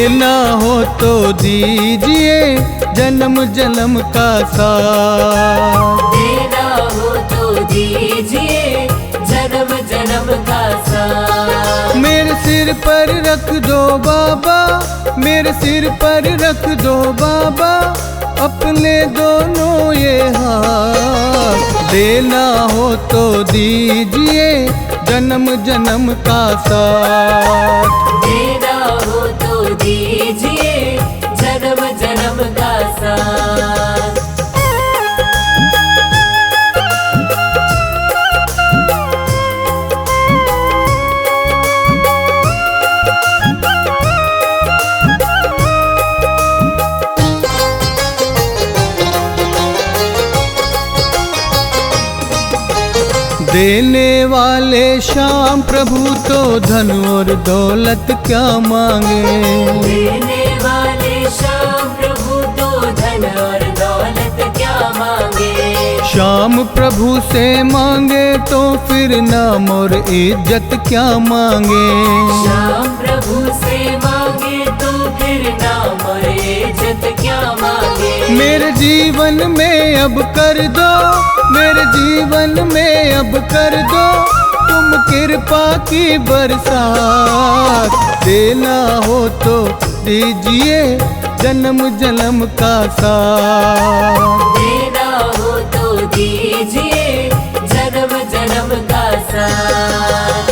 देना हो तो दीजिए जन्म जन्म का साथ। देना हो तो दीजिए जन्म जन्म का साथ। मेरे सिर पर रख दो बाबा, मेरे सिर पर रख दो बाबा, अपने दोनों ये हाथ। देना हो तो दीजिए जन्म जन्म का साथ। देना हो तो दीजिए जन्म जन्म का साथ। देने वाले श्याम प्रभु तो धन और दौलत क्या मांगे। देने वाले श्याम प्रभु तो धन और दौलत क्या मांगे। श्याम प्रभु से मांगे तो फिर नाम और इज्जत क्या मांगे। श्याम प्रभु से मांगे तो फिर नाम और इज्जत क्या मांगे। मेरे जीवन में अब कर दो, मेरे जीवन में अब कर दो तुम कृपा की बरसात। देना हो तो दीजिए जन्म जन्म का साथ। देना हो तो दीजिए जन्म जन्म का साथ।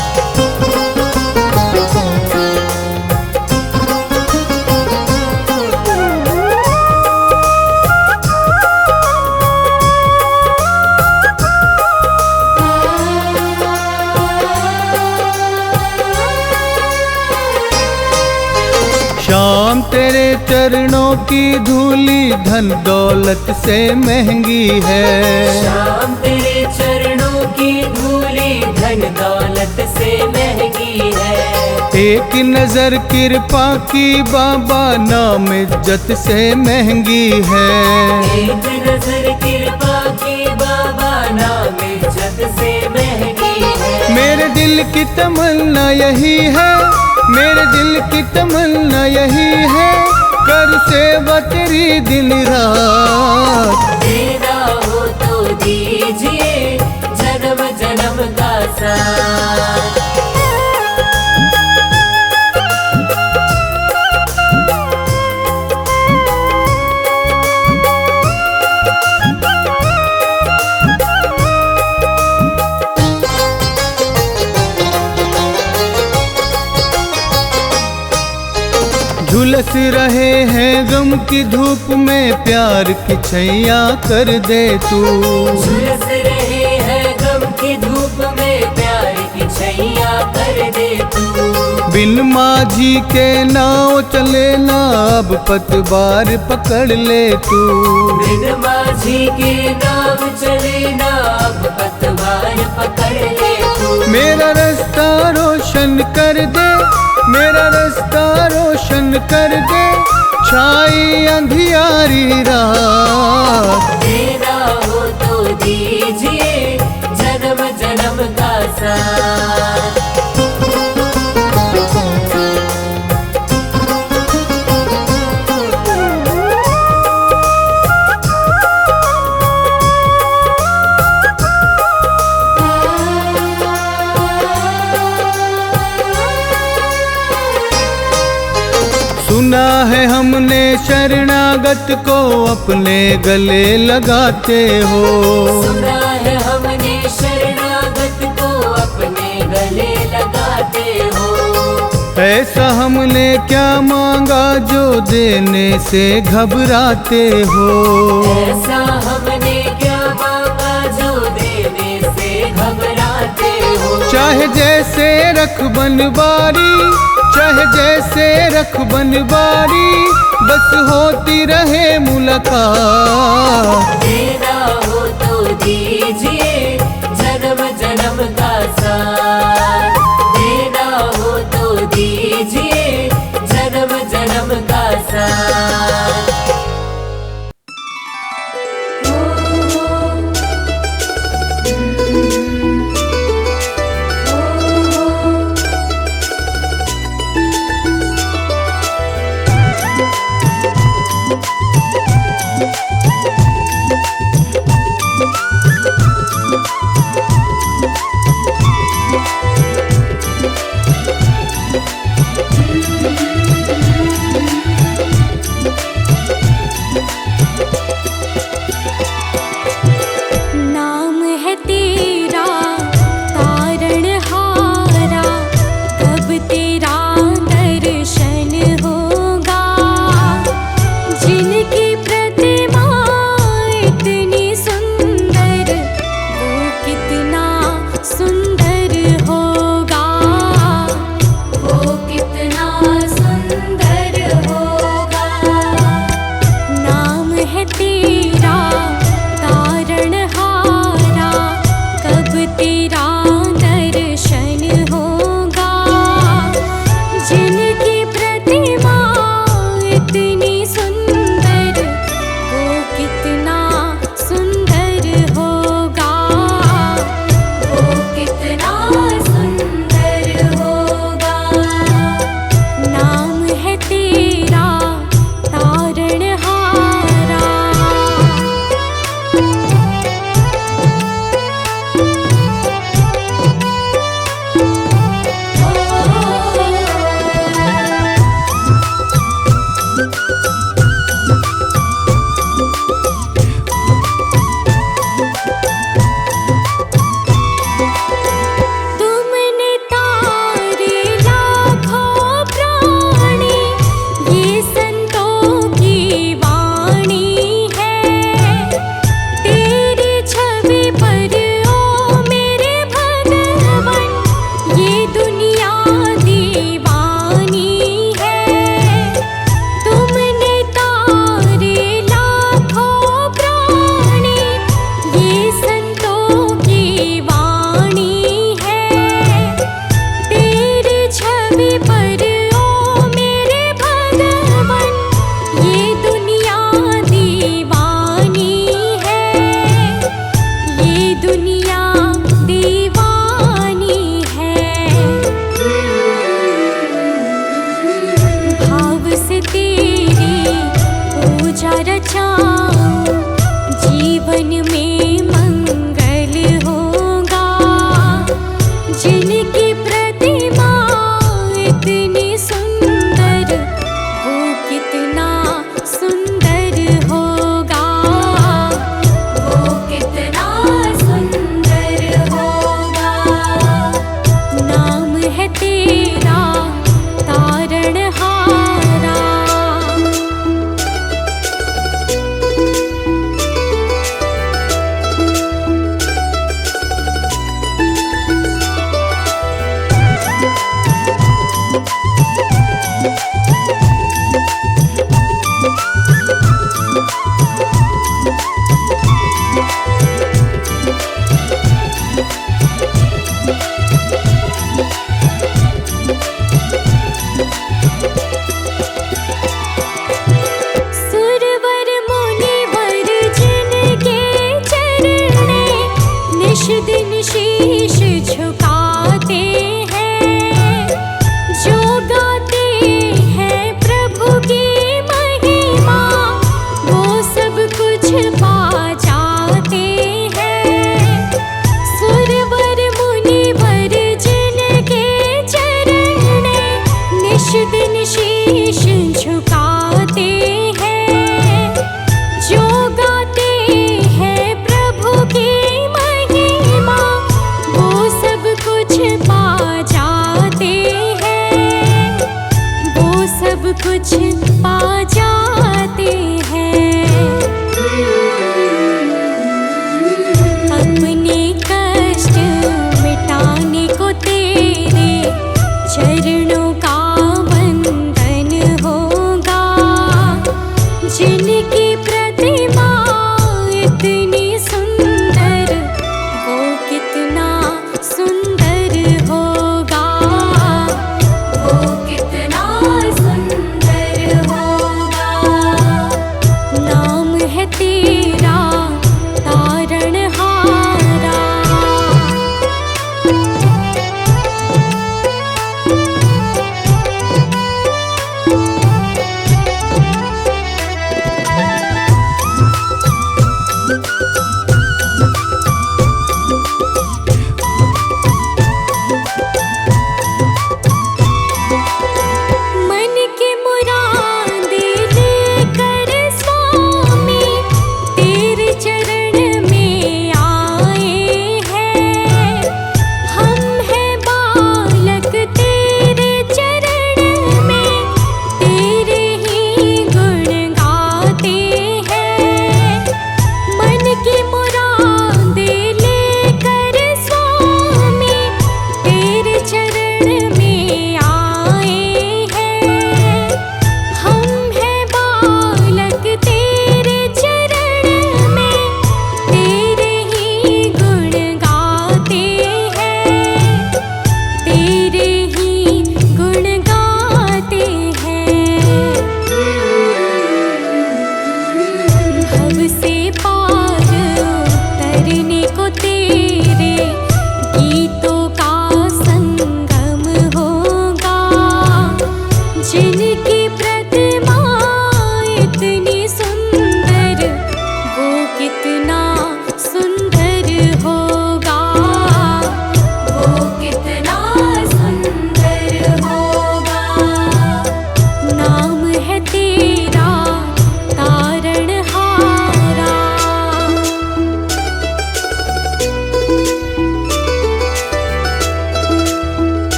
श्याम तेरे चरणों की धूली धन दौलत से महंगी है। श्याम तेरे चरणों की धूली धन दौलत से महंगी है। एक नजर कृपा की बाबा नाम इज्जत से महंगी है। एक नजर कृपा की बाबा नाम इज्जत से महंगी है। मेरे दिल की तमन्ना यही है, मेरे दिल की तमन्ना यही है, कर सेवा तेरी दिन रात। देना हो तो दीजिए जन्म जन्म का साथ। झुलस रहे हैं गम की धूप में प्यार की छैया कर दे तू। झुलस रहे हैं गम की धूप में प्यार की छैया कर दे तू। बिन माझी के नाव चले ना अब पतवार पकड़ ले तू। बिन माझी के नाव चले ना अब पतवार पकड़ ले तू। मेरा रास्ता रोशन कर दे, मेरा रास्ता रोशन कर दे, छाई अंधियारी रात। देना हो तो दीजिए जन्म जन्म का साथ। सुना है हमने शरणागत को अपने गले लगाते हो। सुना है हमने शरणागत को अपने गले लगाते हो। ऐसा हमने क्या मांगा जो देने से घबराते हो। ऐसा हमने क्या मांगा जो देने से घबराते हो। चाहे जैसे रख बनवारी, चाहे जैसे रख बनवारी, बस होती रहे मुलाकात। देना हो तो दीजिए जन्म जन्म का साथ। देना हो तो दीजिए जन्म जन्म का साथ।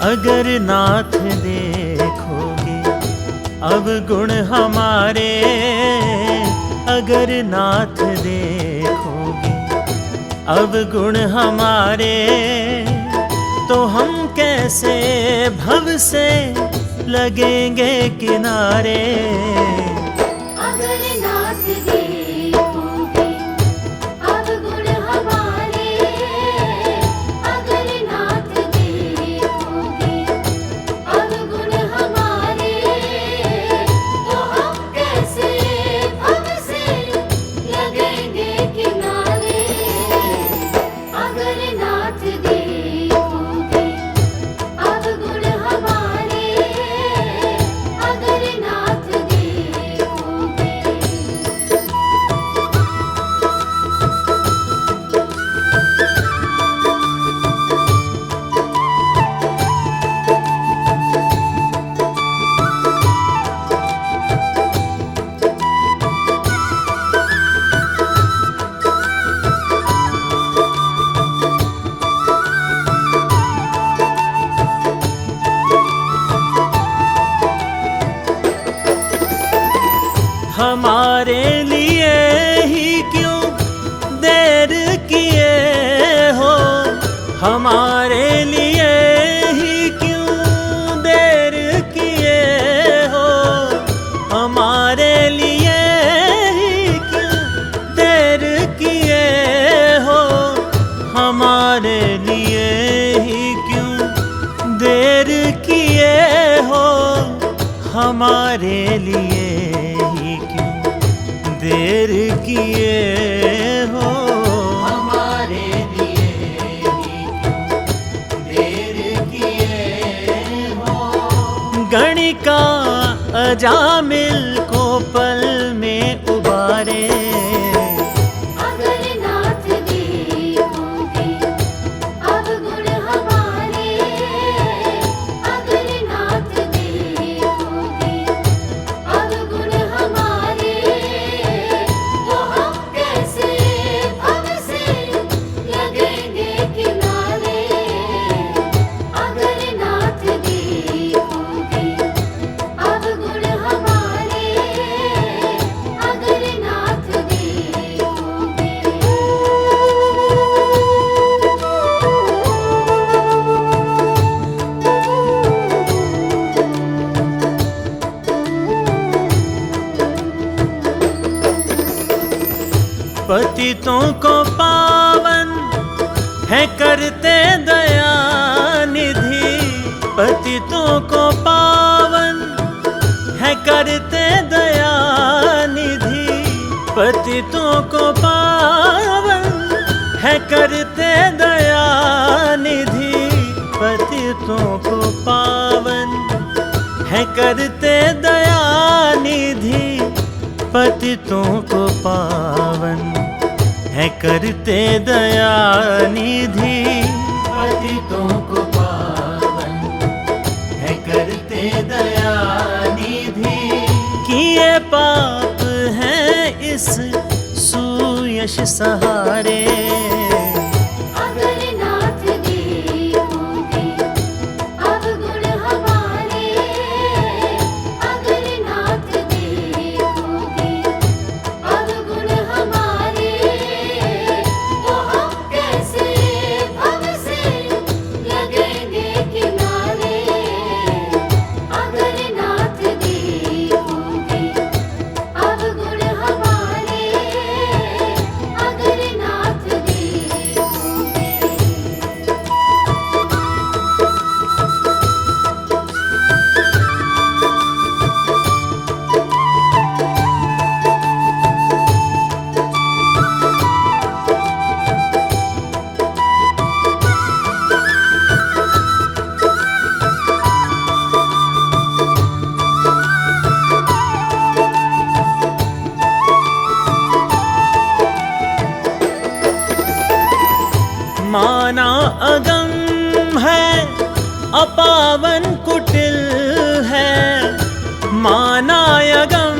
अगर नाथ देखोगे अवगुण हमारे, अगर नाथ देखोगे अवगुण हमारे, तो हम कैसे भव से लगेंगे किनारे। अगर नाथ देखोगे अवगुण हमारे, अगर नाथ देखोगे अवगुण हमारे, तो हम कैसे भव से लगेंगे किनारे। अगर नाथ देखोगे अवगुण हमारे, अगर नाथ देखोगे। हमारे लिए ही क्यों देर किए हो, हमारे लिए ही क्यों देर किए हो, हमारे लिए ही क्यों देर किए हो, हमारे लिए ही क्यों देर किए हो, हमारे लिए देर किए हो, हमारे लिए ही क्यों देर किए हो। गणिका अजामिल को पल में उबारे, अगर नाथ देखोगे अवगुण हमारे, अगर नाथ देखोगे अवगुण हमारे, तो हम कैसे भव से लगेंगे किनारे। अगर नाथ देखोगे अवगुण हमारे, अगर नाथ देखोगे। पतितों को पावन है करते दया निधि, पतितों को पावन है करते दया निधि, पतितों को पावन है करते दया निधि, पतितों को पावन है करते दया निधि, पतितों को पावन है करते दया निधि, पतितों को पावन है करते दया निधि। किए पाप हैं इस सुयश सहारे, अगर नाथ देखोगे अवगुण हमारे, अगर नाथ देखोगे अवगुण हमारे, तो हम कैसे भव से लगेंगे किनारे। अगर नाथ देखोगे अवगुण हमारे, अगर नाथ देखोगे। माना अगम है अपावन कुटिल है, माना अगम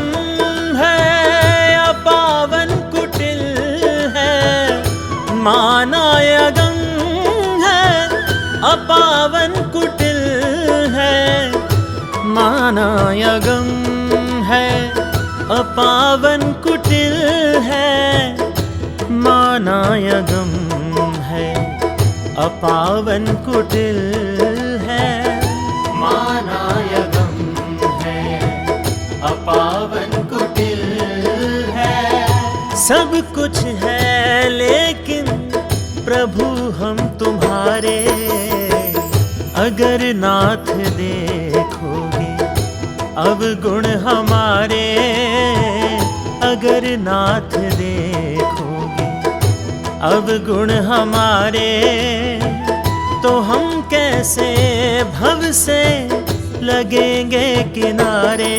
है अपावन कुटिल है, माना अगम है अपावन कुटिल मानायगम है, अपावन कुटिल है, मानायगम है, अपावन कुटिल है, मानायगम है, अपावन कुटिल है। सब कुछ है लेकिन प्रभु हम तुम्हारे, अगर नाथ देखोगे अवगुण हमारे, अगर नाथ देखोगे अवगुण हमारे, तो हम कैसे भव से लगेंगे किनारे।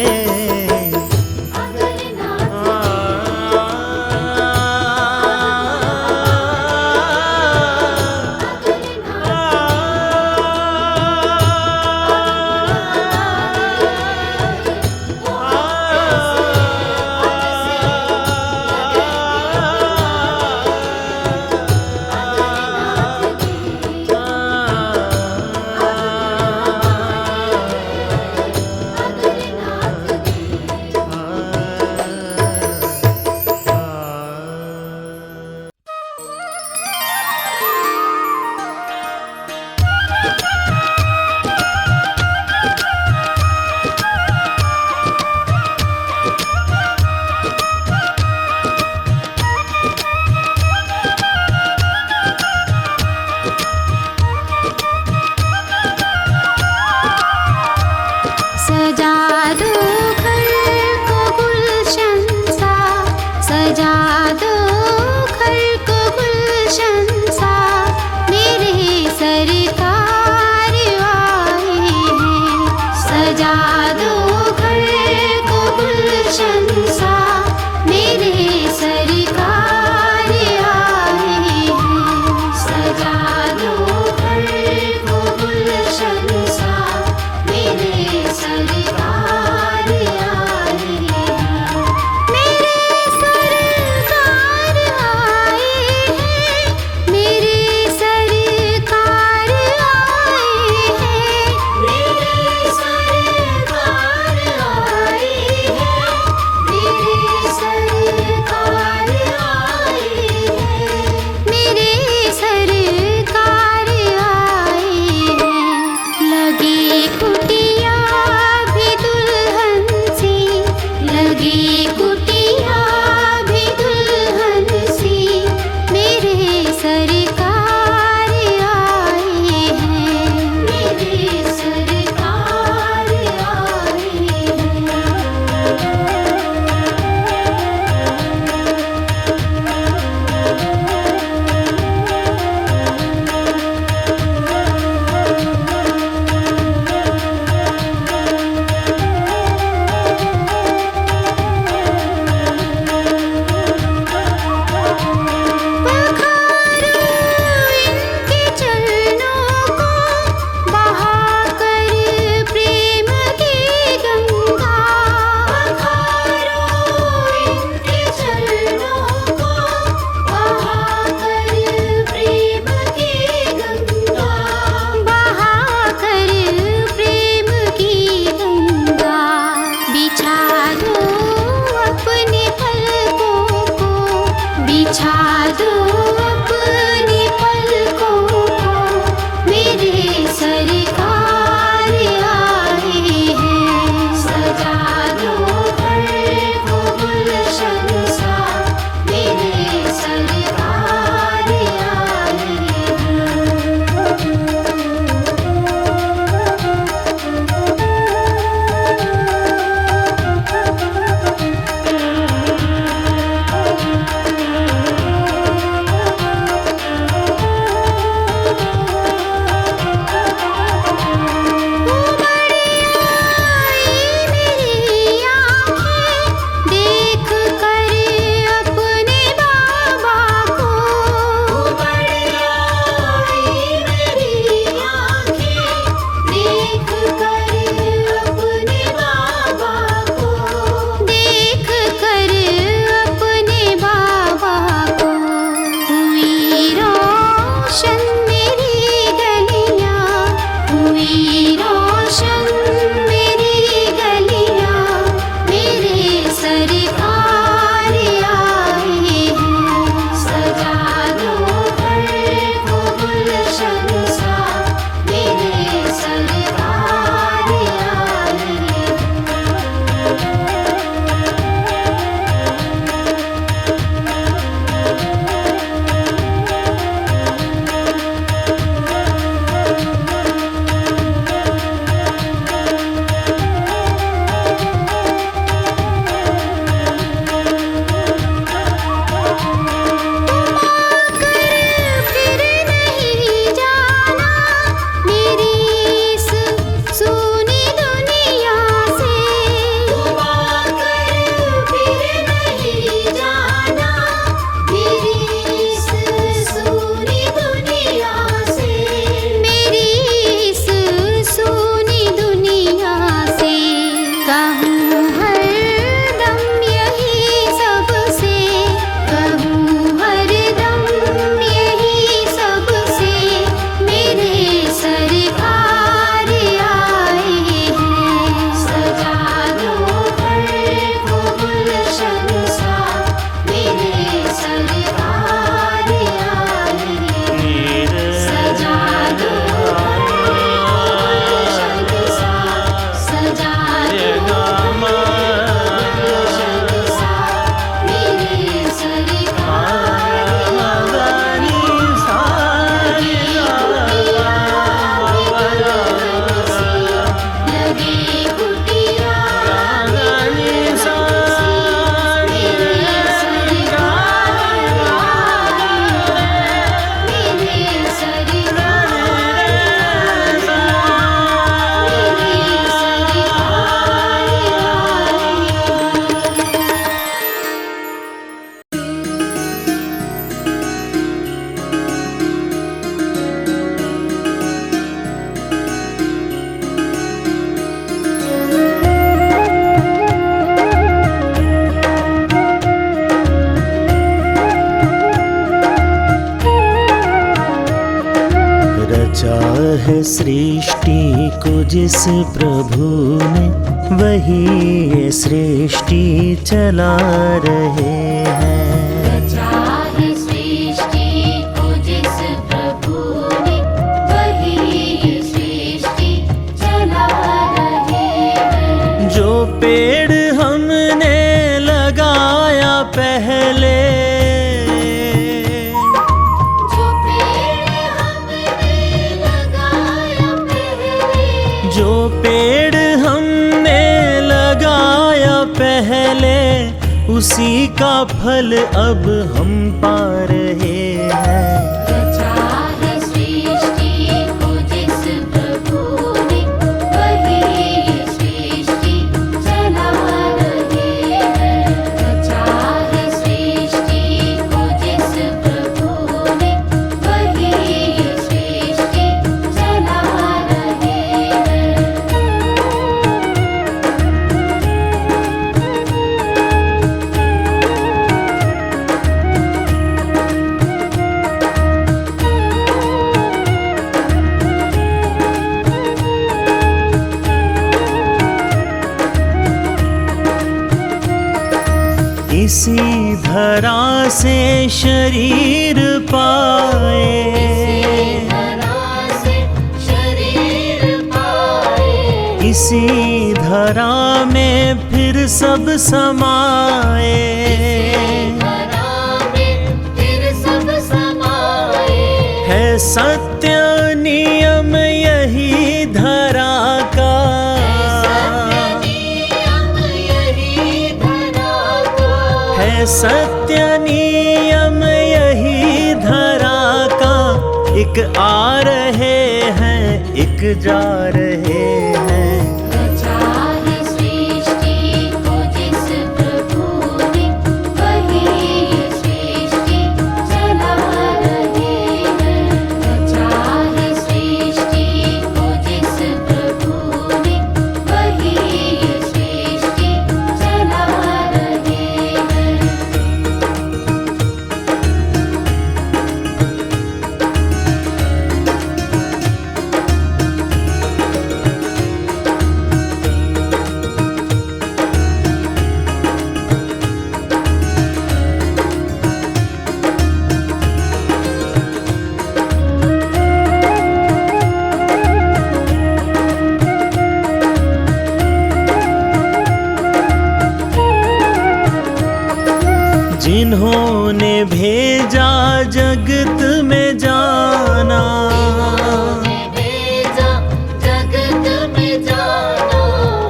है सृष्टि को जिस प्रभु ने, वही ये सृष्टि चला रहे हैं। रचा है सृष्टि को जिस प्रभु ने, वही ये सृष्टि चला रहे हैं। जो पेड़ हमने लगाया पहले, जो पेड़ हमने लगाया पहले, उसी का फल अब हम पा रहे हैं। रचा है सृष्टि को जिस प्रभु ने, वही ये सृष्टि चला रहे हैं। रचा है सृष्टि को जिस प्रभु ने, वही ये सृष्टि चला रहे हैं। इसी धरा से शरीर पाए, धरा से शरीर पाए, इसी धरा में फिर सब समाए। धरा में फिर सब समाए। है सत्य नियम यही धरा का, नियम यही धरा का, है सत्य नियम यही धरा का। एक आ रहे हैं, एक जा रहे हैं। रचा है सृष्टि को जिस प्रभु ने, वही ये सृष्टि चला रहे हैं। रचा है सृष्टि को जिस प्रभु ने, वही ये सृष्टि चला रहे हैं। जिन्होंने भेजा जगत में जाना, भेजा जगत में जाना,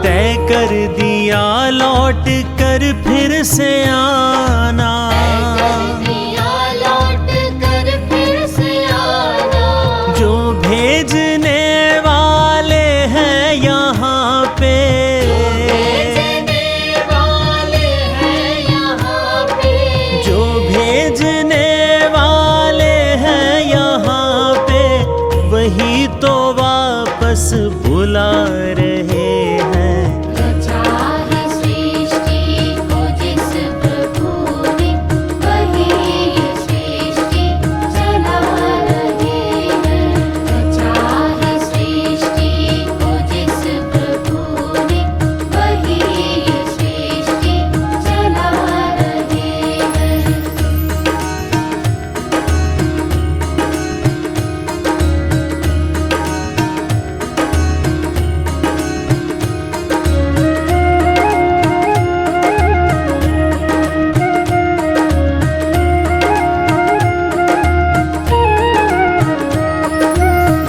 तय कर दिया लौट कर फिर से आना। दिया लौट कर फिर से आना। जो भेजने वाले हैं यहाँ पे, भेजने वाले हैं यहाँ पे, जो भेजने वाले हैं यहाँ पे, वही तो वापस बुला रहे हैं। रचा है सृष्टि को जिस प्रभु ने, वही ये सृष्टि चला रहे हैं। रचा है सृष्टि को जिस प्रभु ने, वही ये सृष्टि चला रहे हैं।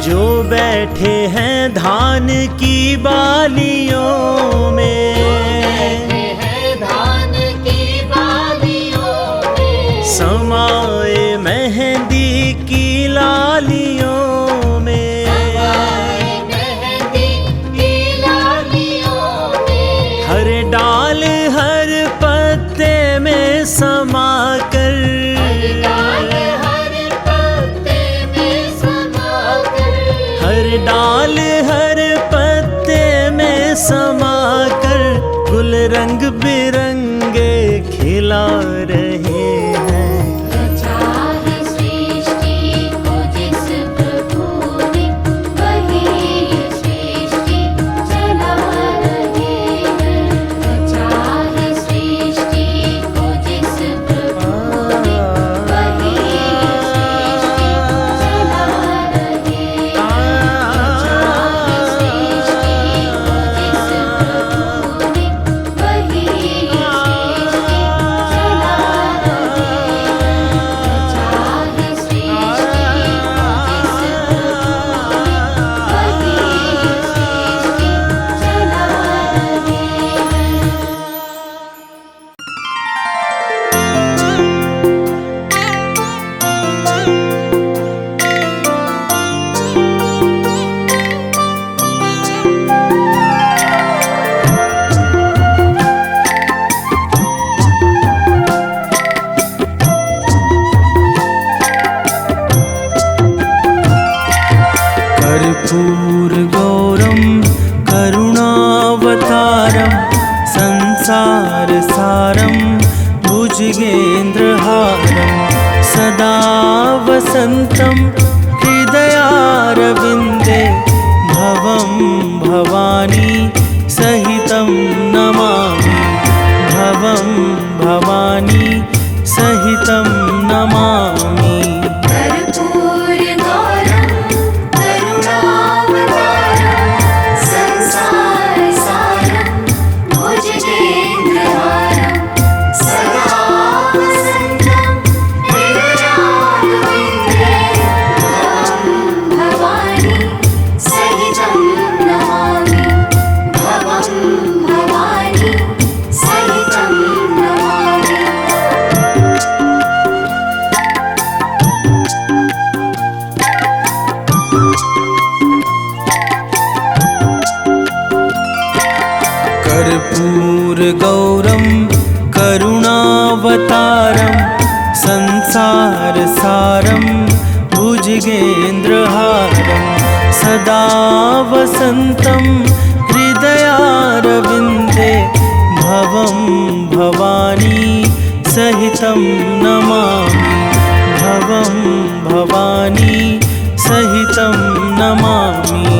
जो बैठे हैं धान की बालियों में, है धान की बालियों में, समाए मेहंदी की लालियों में। मेहंदी की लालियों में, हर डाल हर पत्ते में समा कर, डाल हर पत्ते में समा कर, हर डाल हर पत्ते में समा कर, गुल रंग बिरंगे खिला रहे हैं। रचा है सृष्टि को जिस प्रभु ने, वही भुजगेन्द्रहारं सदा वसन्तं हृदयारविन्दे भवं भवानी सहितं नमामि भवं भवानी सहितं नमामि। कर्पूरगौरं करुणावतारं संसारसारं भुजगेन्द्रहारं सदा वसन्तं हृदयारविन्दे भवं भवानी सहितं नमामि भवं भवानी सहितं नमामि।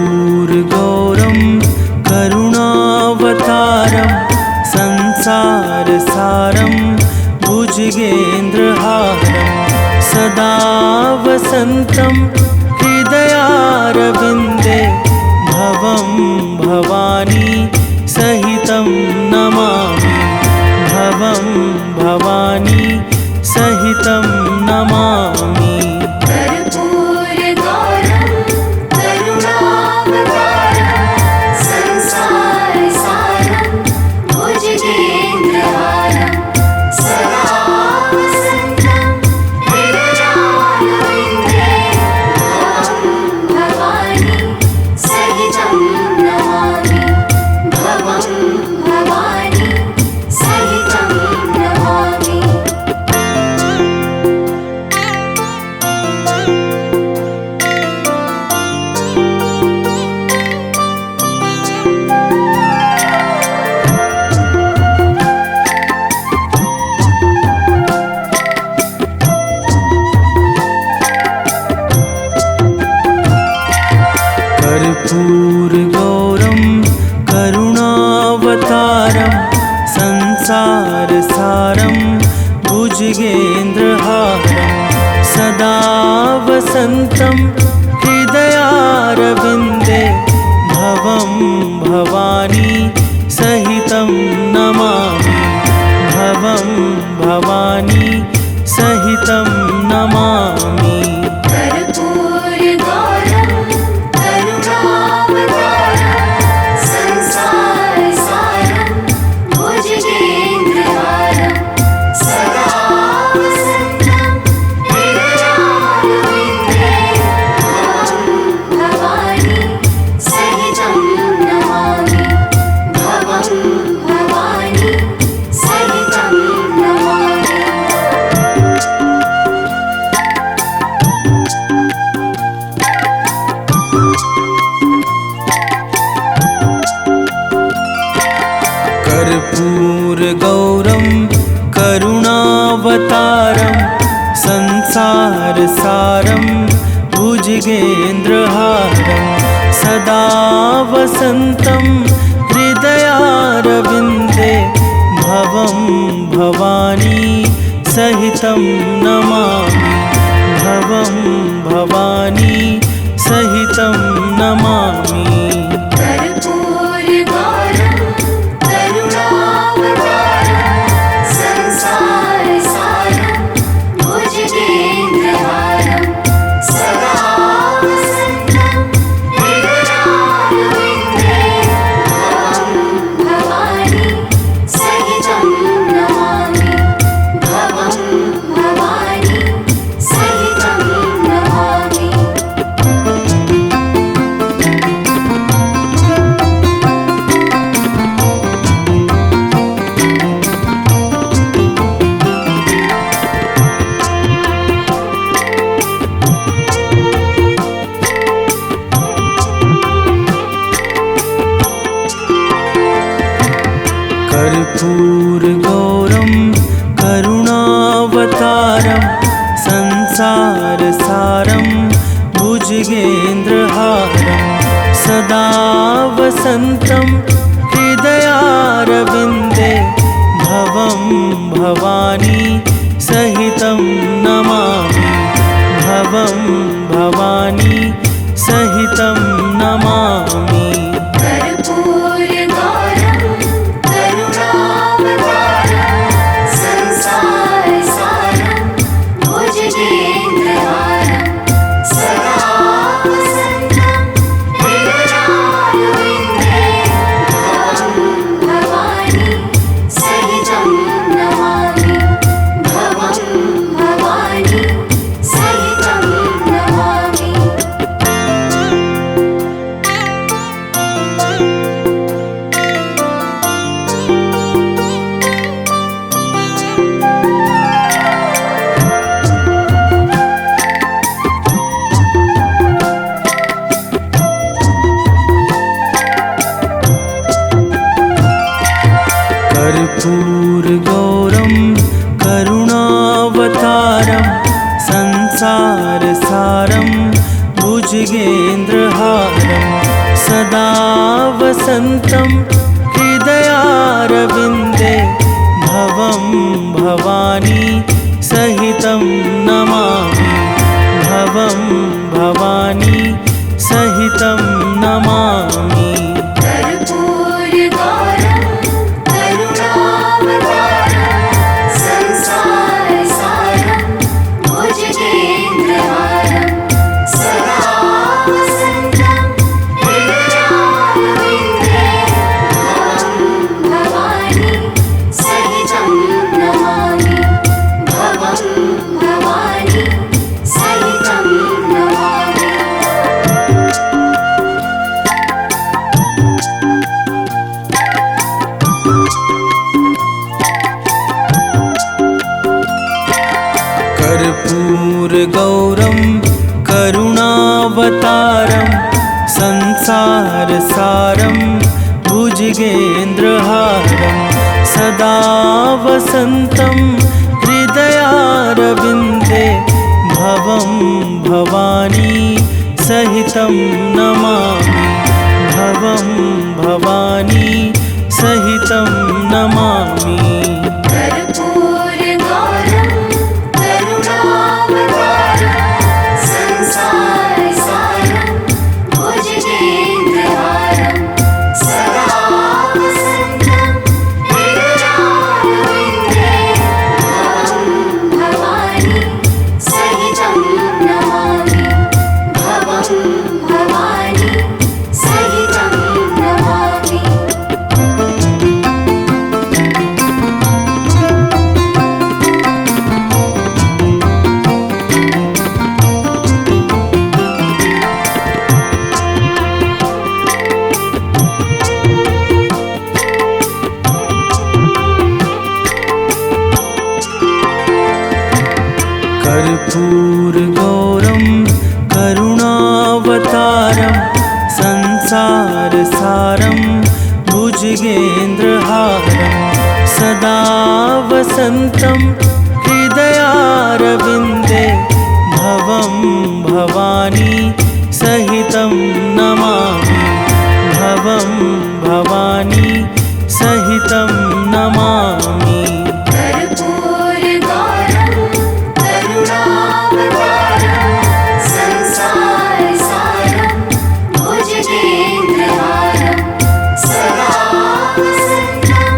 कर्पूरगौरं करुणावतारं संसारसारं भुजगेन्द्रहारं सदा वसन्तं हृदयारविन्दे भवं भवानी सहितं नमामि भवं भवानी सहितं नमामि। कर्पूरगौरं करुणावतारं संसारसारं भुजगेन्द्रहारं सदा वसन्तं हृदयारविन्दे भवं भवानी सहितं नमामि भवं भवानी सहितं नमामि। कर्पूरगौरं करुणावतारं संसारसारं भुजगेन्द्रहारं सदा वसन्तं हृदयारविन्दे भवं भवानी सहितं नमामि भवं भवानी सहितं नमामि। कर्पूरगौरं करुणावतारं संसारसारं भुजगेन्द्रहारं सदा वसन्तं हृदयारविन्दे भवं भवानी सहितं नमामि भवं भवानी सहितं नमामि कर्पूरगौरं करुणावतारं संसारसारं भुजगेन्द्रहारं सदा वसन्तं हृदयारविन्दे भवं भवानी सहितं नमामि भवं भवानी सहितं नमामि। कर्पूरगौरं करुणावतारं संसारसारं भुजगेन्द्रहारं सदा वसन्तं हृदयारविन्दे भवं भवानी सहितं नमामि भवं भवानी सहितं नमामि कर्पूरगौरं करुणावतारं संसारसारं भुजगेन्द्रहारं सदा वसन्तं हृदयारविन्दे भवं भवानी सहितं नमामि भवं भवानी सहितं नमामि। कर्पूरगौरं करुणावतारं संसारसारं भुजगेन्द्रहारं सदा वसन्तं हृदयारविन्दे भवं भवानी सहितं नमामि भवं भवानी सहितं नमामि कर्पूरगौरं करुणावतारं संसारसारं भुजगेन्द्रहारं सदा वसन्तं हृदयारविन्दे भवं भवानी सहितं नमामि भवं भवानी सहितं नमामि। कर्पूरगौरं करुणावतारं संसारसारं भुजगेन्द्रहारं सदा वसन्तं हृदयारविन्दे भवं भवानी सहितं नमामि भवं भवानी सहितं नमामि कर्पूरगौरं करुणावतारं संसारसारं भुजगेन्द्रहारं सदा वसन्तं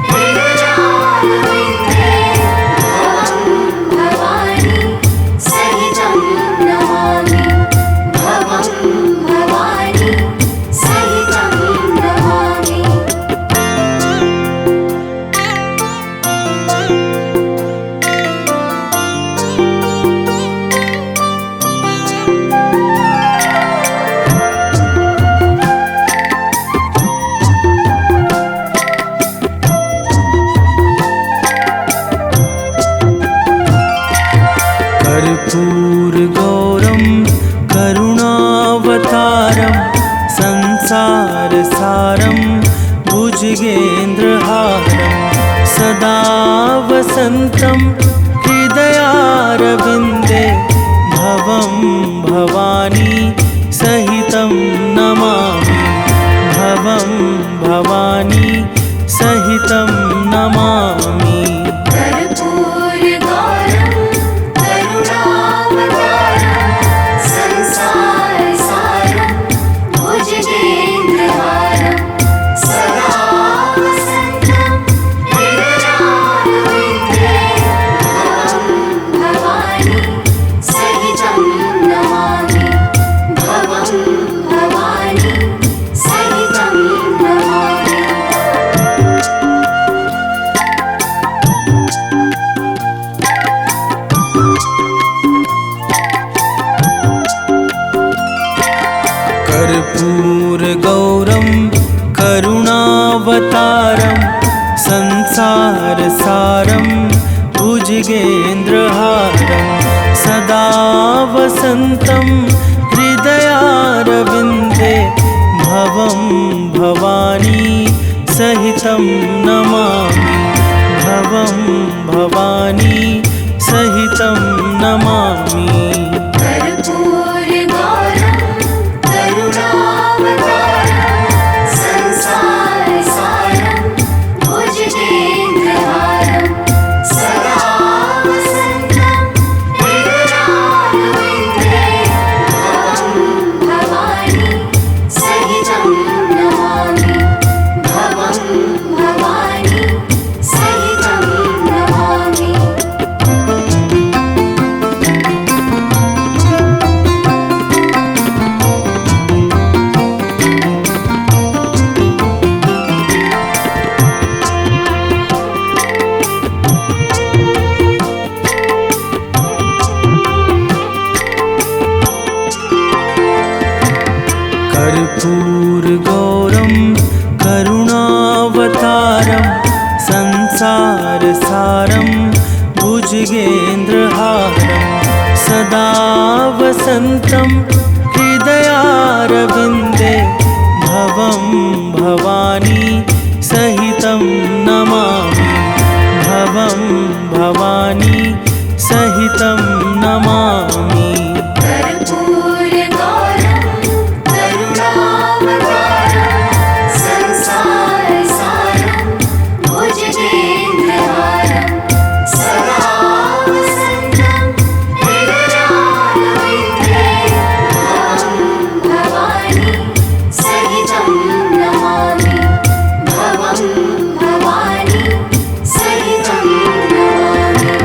हृदयारविन्दे भवं भवानी सहितं नमामि भवं भवानी सहितं नमामि। भुजगेन्द्रहारं सदा वसन्तं हृदयारविन्दे भवं भवानी सहितं नमामि भवं भवानी सहितं नमामि कर्पूरगौरं करुणावतारं संसारसारं भुजगेन्द्रहारं सदा वसन्तं हृदयारविन्दे भवं भवानी सहितं नमामि भवं भवानी सहितं नमामि। कर्पूरगौरं करुणावतारं संसारसारं भुजगेन्द्रहारं सदा वसन्तं हृदयारविन्दे भवं भवानी सहितं नमामि भवं भवानी सहितं नमामि कर्पूरगौरं करुणावतारं संसारसारं भुजगेन्द्रहारं सदा वसन्तं हृदयारविन्दे भवं भवानी सहितं नमामि भवं भवानी सहितं नमामि। कर्पूरगौरं करुणावतारं संसारसारं भुजगेन्द्रहारं सदा वसन्तं हृदयारविन्दे भवं भवानी सहितं नमामि भवं भवानी सहितं नमामि कर्पूरगौरं करुणावतारं संसारसारं भुजगेन्द्रहारं सदा वसन्तं हृदयारविन्दे भवं भवानी सहितं नमामि भवं भवानी सहितं नमामि।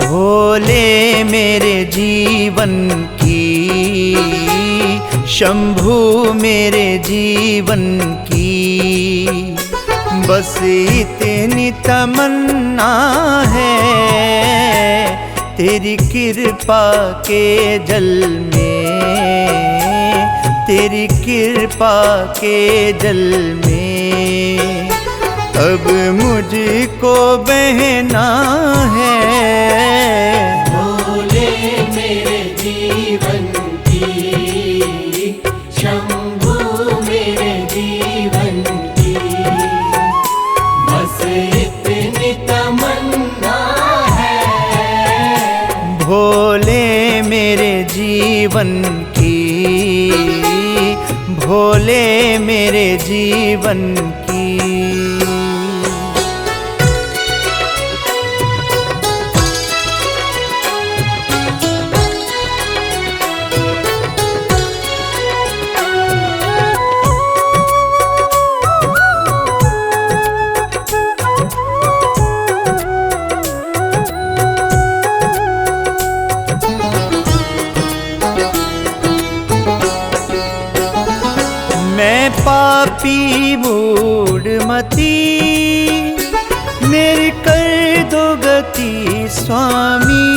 भोले मेरे जीवन की शंभू मेरे जीवन की बस इतनी तमन्ना है तेरी कृपा के जल में तेरी कृपा के जल में अब मुझको बहना है। भोले मेरे जीवन की शंभू मेरे जीवन की बस इतनी तमन्ना है। भोले मेरे जीवन की भोले मेरे जीवन की मैं पापी मूढ़मती, मेरी कर दो गति स्वामी।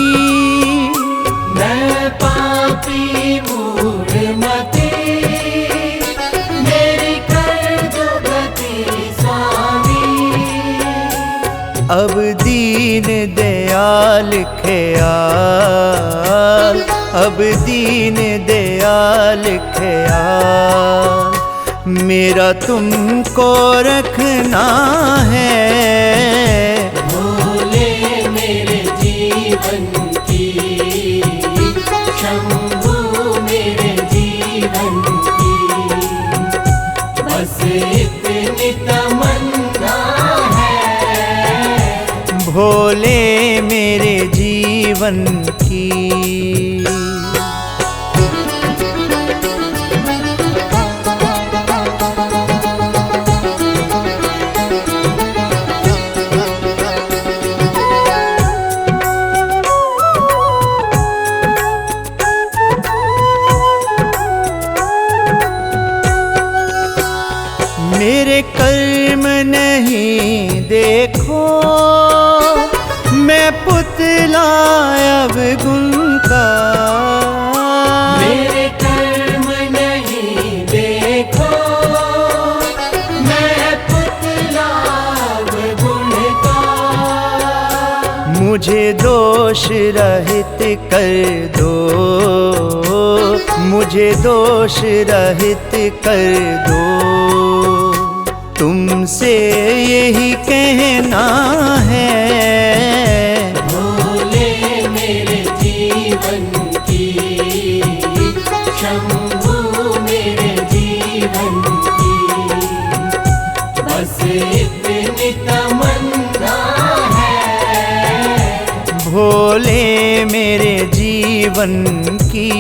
मैं पापी मूढ़मती, मेरी कर दो गति स्वामी। अब दीन दयाल ख्याल, अब दीन दयाल ख्याल, मेरा तुमको रखना है। भोले मेरे जीवन की, शंभू मेरे जीवन की, बस इतनी तमन्ना है। भोले मेरे जीवन की। मेरे कर्म नहीं देखो, मैं पुतला अवगुण का। मेरे कर्म नहीं देखो, मैं पुतला अवगुण का। मुझे दोष रहित कर दो, मुझे दोष रहित कर दो, तुमसे यही कहना है। भोले मेरे जीवन की, शंभू मेरे जीवन की, बस इतनी तमन्ना है। भोले मेरे जीवन की।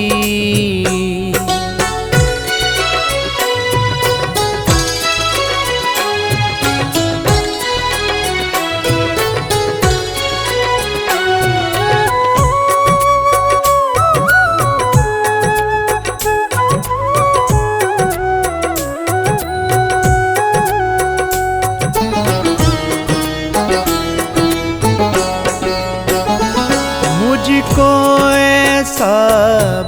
मुझको ऐसा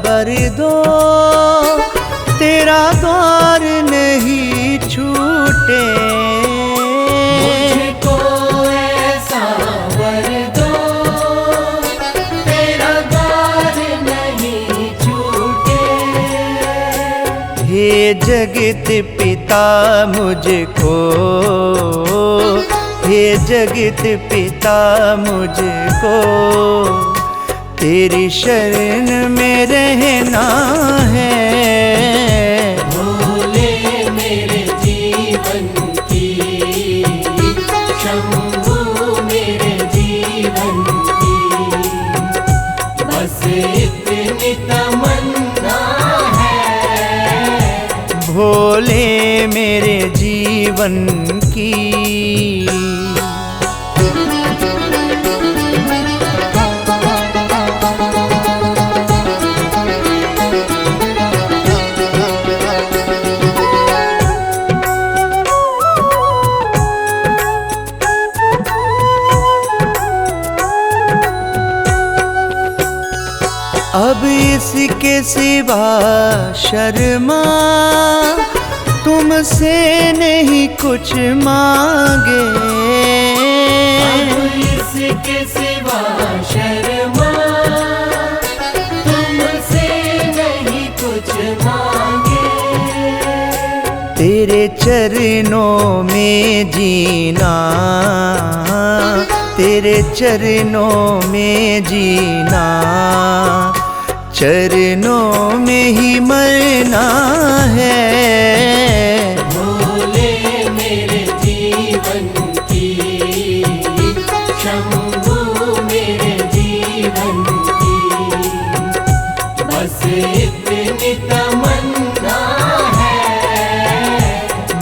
बर दो, तेरा द्वार नहीं छूटे। मुझको ऐसा वर दो, तेरा द्वार नहीं छूटे। हे जगत पिता मुझको, हे जगत पिता मुझको, तेरी शरण में रहना है। भोले मेरे जीवन की, शंभू मेरे जीवन की, बस इतनी तमन्ना है। भोले मेरे जीवन की। अब इसके सिवा शर्मा, तुमसे नहीं कुछ मांगे। अब इसके सिवा शर्मा, तुमसे नहीं कुछ मांगे। तेरे चरणों में जीना, तेरे चरणों में जीना, चरणों में ही मरना है। भोले मेरे जीवन की, शंभू मेरे जीवन की, बस इतनी तमन्ना है।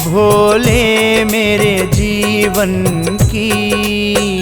भोले मेरे जीवन की।